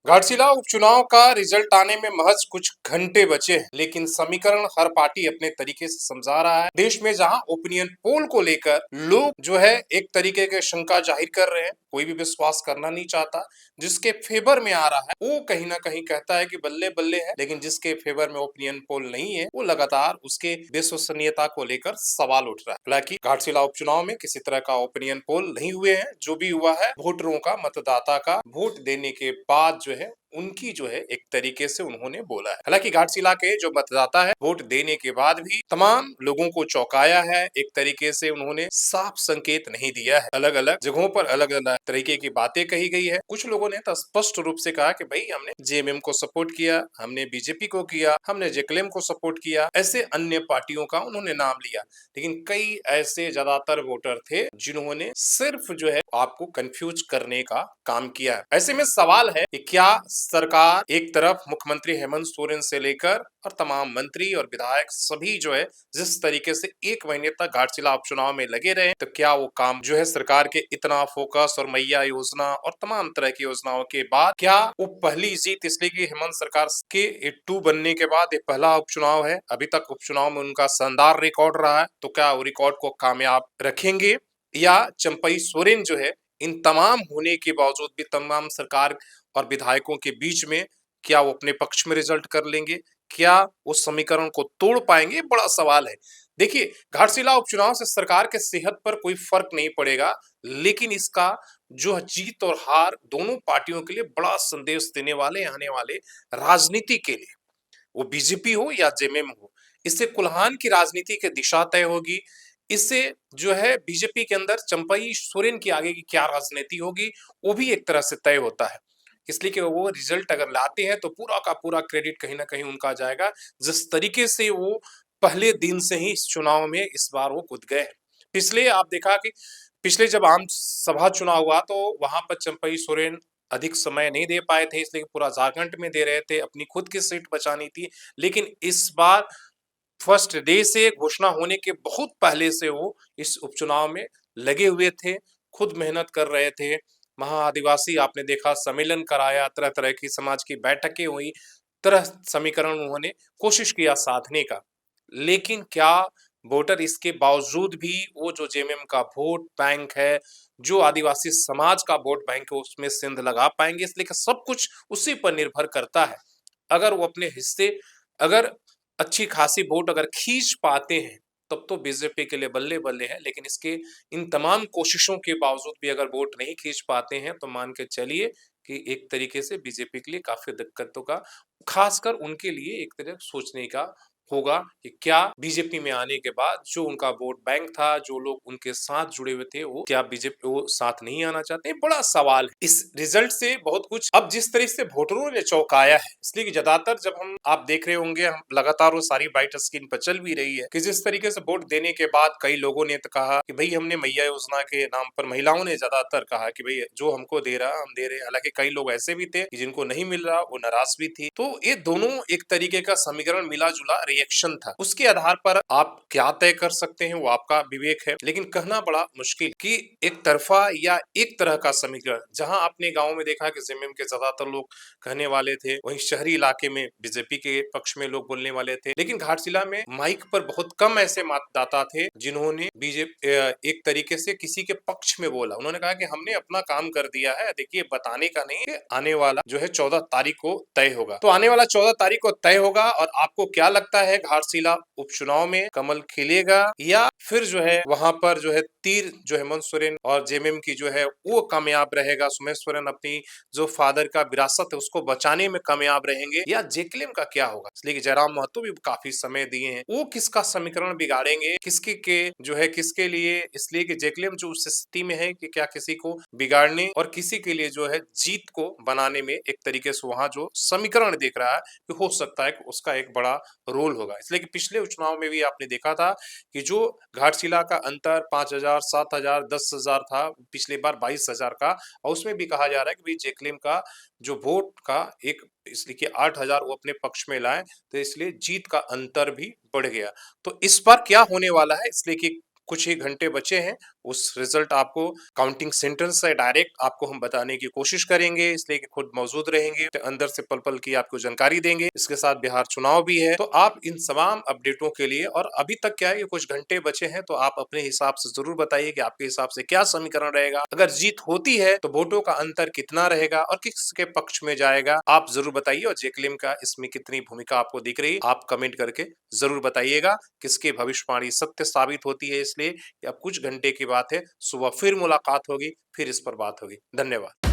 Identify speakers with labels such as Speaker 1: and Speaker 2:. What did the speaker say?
Speaker 1: घाटशिला उपचुनाव का रिजल्ट आने में महज कुछ घंटे बचे हैं, लेकिन समीकरण हर पार्टी अपने तरीके से समझा रहा है। देश में जहां ओपिनियन पोल को लेकर लोग जो है एक तरीके के शंका जाहिर कर रहे हैं, कोई भी विश्वास करना नहीं चाहता। जिसके फेवर में आ रहा है वो कहीं ना कहीं कहता है कि बल्ले बल्ले है, लेकिन जिसके फेवर में ओपिनियन पोल नहीं है वो लगातार उसके विश्वसनीयता को लेकर सवाल उठ रहा है। हालांकि घाटशिला उपचुनाव में किसी तरह का ओपिनियन पोल नहीं हुए हैं। जो भी हुआ है वोटरों का, मतदाता का वोट देने के बाद जो है उनकी जो है एक तरीके से उन्होंने बोला है। हालांकि घाटशिला के जो मतदाता है वोट देने के बाद भी तमाम लोगों को चौंकाया है। एक तरीके से उन्होंने साफ संकेत नहीं दिया है। अलग अलग जगहों पर अलग अलग तरीके की बातें कही गई है। कुछ लोगों ने तो स्पष्ट रूप से कहा कि भाई हमने जेएमएम को सपोर्ट किया, हमने बीजेपी को किया, हमने जेक्लेम को सपोर्ट किया। ऐसे अन्य पार्टियों का उन्होंने नाम लिया, लेकिन कई ऐसे ज्यादातर वोटर थे जिन्होंने सिर्फ जो है आपको कंफ्यूज करने का काम किया है। ऐसे में सवाल है कि क्या सरकार एक तरफ मुख्यमंत्री हेमंत सोरेन से लेकर और तमाम मंत्री और विधायक सभी जो है जिस तरीके से एक महीने तक घाटशिला उपचुनाव में लगे रहे, तो क्या वो काम जो है सरकार के इतना फोकस और मैया योजना और तमाम तरह की योजनाओं के बाद क्या वो पहली जीत, इसलिए कि हेमंत सरकार के टू बनने के बाद ये पहला उपचुनाव है। अभी तक उपचुनाव में उनका शानदार रिकॉर्ड रहा है, तो क्या वो रिकॉर्ड को कामयाब रखेंगे या चंपई सोरेन जो है इन तमाम होने के बावजूद भी तमाम सरकार और विधायकों के बीच में क्या वो अपने पक्ष में रिजल्ट कर लेंगे, क्या उस समीकरण को तोड़ पाएंगे, बड़ा सवाल है। देखिए, घाटशिला उपचुनाव से सरकार के सेहत पर कोई फर्क नहीं पड़ेगा, लेकिन इसका जो जीत और हार दोनों पार्टियों के लिए बड़ा संदेश देने वाले आने वाले राजनीति के लिए, वो बीजेपी हो या जेएमएम हो। इससे कुल्हान की राजनीति की दिशा तय होगी। इससे जो है बीजेपी के अंदर चंपई सोरेन की आगे की क्या राजनीति होगी वो भी एक तरह से तय होता है। इसलिए कि वो रिजल्ट अगर लाते हैं तो पूरा का पूरा क्रेडिट कहीं ना कहीं उनका जाएगा, जिस तरीके से वो पहले दिन से ही इस चुनाव में इस बार वो कूद गए। पिछले आप देखा कि पिछले जब आम सभा चुनाव हुआ तो वहां पर चंपई सोरेन अधिक समय नहीं दे पाए थे, इसलिए पूरा झारखंड में दे रहे थे, अपनी खुद की सीट बचानी थी। लेकिन इस बार फर्स्ट डे से घोषणा होने के बहुत पहले से वो इस उपचुनाव में लगे हुए थे, खुद मेहनत कर रहे थे। महा आदिवासी आपने देखा सम्मेलन कराया, तरह तरह की समाज की बैठकें हुई, तरह समीकरण उन्होंने कोशिश किया साधने का। लेकिन क्या वोटर इसके बावजूद भी वो जो जेएमएम का वोट बैंक है, जो आदिवासी समाज का वोट बैंक है, उसमें सिंध लगा पाएंगे? इसलिए कि सब कुछ उसी पर निर्भर करता है। अगर वो अपने हिस्से अगर अच्छी खासी वोट अगर खींच पाते हैं, तब तो बीजेपी के लिए बल्ले-बल्ले है। लेकिन इसके इन तमाम कोशिशों के बावजूद भी अगर वोट नहीं खींच पाते हैं, तो मान के चलिए कि एक तरीके से बीजेपी के लिए काफ़ी दिक्कतों का, खासकर उनके लिए एक तरह सोचने का होगा कि क्या बीजेपी में आने के बाद जो उनका वोट बैंक था, जो लोग उनके साथ जुड़े हुए थे, वो क्या बीजेपी वो साथ नहीं आना चाहते? बड़ा सवाल है। इस रिजल्ट से बहुत कुछ अब जिस तरह से वोटरों ने चौंकाया है, इसलिए कि ज्यादातर जब हम आप देख रहे होंगे, हम लगातार वो सारी बाइट स्क्रीन पर चल भी रही है कि जिस तरीके से वोट देने के बाद कई लोगों ने तो कहा कि भाई हमने मैया योजना के नाम पर, महिलाओं ने ज्यादातर कहा कि भाई जो हमको दे रहा हम दे रहे हैं। हालांकि कई लोग ऐसे भी थे कि जिनको नहीं मिल रहा वो नाराज भी थी। तो ये दोनों एक तरीके का समीकरण मिला जुला रिएक्शन था। उसके आधार पर आप क्या तय कर सकते हैं वो आपका विवेक है, लेकिन कहना बड़ा मुश्किल कि एक तरफा या एक तरह का समीकरण, जहां आपने गांव में देखा कि जेएमएम के ज्यादातर लोग कहने वाले थे, वहीं शहरी इलाके में बीजेपी के पक्ष में लोग बोलने वाले थे। लेकिन घाटशिला में माइक पर बहुत कम ऐसे मतदाता थे जिन्होंने बीजेपी एक तरीके से किसी के पक्ष में बोला। उन्होंने कहा कि हमने अपना काम कर दिया है, देखिए बताने का नहीं है, आने वाला जो है 14 तारीख को तय होगा। तो आने वाला 14 तारीख को तय होगा। और आपको क्या लगता है, घाटशिला उपचुनाव में कमल खिलेगा या फिर जो है वहां पर जो है तीर जो हेमंत सोरेन और जेएमएम की जो है वो कामयाब रहेगा? सुमेश सोरेन अपनी जो फादर का विरासत है उसको बचाने में कामयाब रहेंगे, या जेक्लेम का क्या होगा? इसलिए कि जयराम महतो भी काफी समय दिए हैं, वो किसका समीकरण बिगाड़ेंगे, किसके के जो है किसके लिए? इसलिए कि जेक्लेम जो उस स्थिति में है कि क्या किसी को बिगाड़ने और किसी के लिए जो है जीत को बनाने में एक तरीके से वहां जो समीकरण दिख रहा है कि हो सकता है कि उसका एक बड़ा रोल होगा। इसलिए कि पिछले चुनाव में भी आपने देखा था कि जो घाटशिला का अंतर 5,000, 7,000, 10,000 था, पिछली बार 22,000 का, और उसमें भी कहा जा रहा है कि भाई जेक्लेम का जो वोट का एक, इसलिए कि 8,000 वो अपने पक्ष में लाए, तो इसलिए जीत का अंतर भी बढ़ गया। तो इस बार क्या होने वाला है, इसलिए कि कुछ ही घंटे बचे हैं, उस रिजल्ट आपको काउंटिंग सेंटर से डायरेक्ट आपको हम बताने की कोशिश करेंगे, इसलिए कि खुद मौजूद रहेंगे, तो अंदर से पल-पल की आपको जानकारी देंगे। इसके साथ बिहार चुनाव भी है, तो आप इन तमाम अपडेटों के लिए और अभी तक क्या है कि कुछ घंटे बचे हैं, तो आप अपने हिसाब से ज़रूर बताइए कि आपके हिसाब से क्या समीकरण रहेगा। अगर जीत होती है, तो वोटों का अंतर कितना रहेगा और किसके पक्ष में जाएगा, आप ज़रूर बताइए और जेक्लिम का इसमें कितनी भूमिका आपको दिख रही है, आप कमेंट करके ज़रूर बताइएगा। किसकी भविष्यवाणी सत्य साबित होती है, इसलिए अब कुछ घंटे की बात है, सुबह फिर मुलाकात होगी, फिर इस पर बात होगी। धन्यवाद।